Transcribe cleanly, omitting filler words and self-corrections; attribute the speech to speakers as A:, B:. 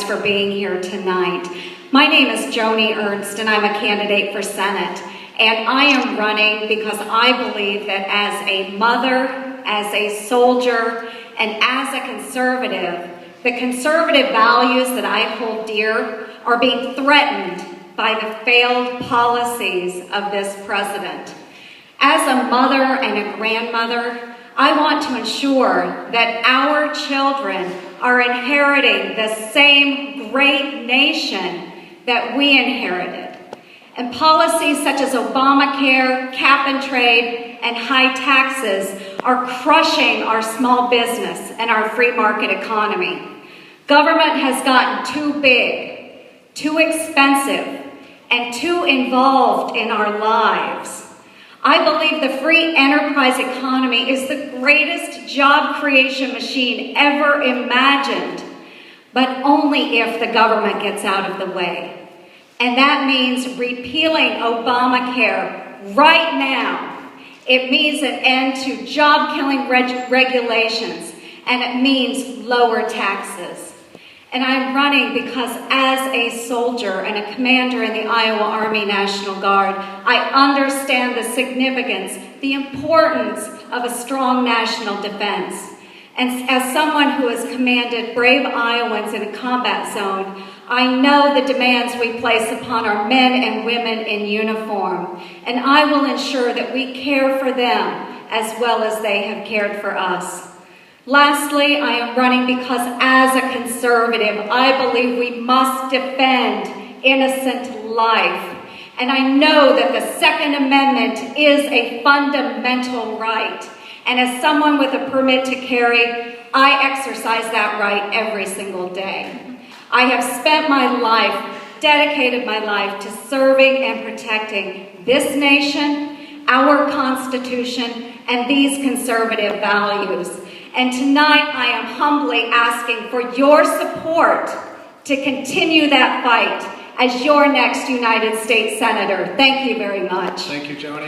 A: for being here tonight. My name is Joni Ernst, and I'm a candidate for Senate. And I am running because I believe that as a mother, as a soldier, and as a conservative, the conservative values that I hold dear are being threatened by the failed policies of this president. As a mother and a grandmother, I want to ensure that our children are inheriting the same great nation that we inherited. And policies such as Obamacare, cap and trade, and high taxes are crushing our small business and our free market economy. Government has gotten too big, too expensive, and too involved in our lives. I believe the free enterprise economy is the greatest job creation machine ever imagined, but only if the government gets out of the way. And that means repealing Obamacare right now. It means an end to job-killing regulations, and it means lower taxes. And I'm running because as a soldier and a commander in the Iowa Army National Guard, I understand the significance, the importance of a strong national defense. And as someone who has commanded brave Iowans in a combat zone, I know the demands we place upon our men and women in uniform, and I will ensure that we care for them as well as they have cared for us. Lastly, I am running because as a conservative, I believe we must defend innocent life. And I know that the Second Amendment is a fundamental right. And as someone with a permit to carry, I exercise that right every single day. I have spent my life, dedicated my life to serving and protecting this nation, our Constitution, and these conservative values. And tonight I am humbly asking for your support to continue that fight as your next United States Senator. Thank you very much.
B: Thank you, Joni.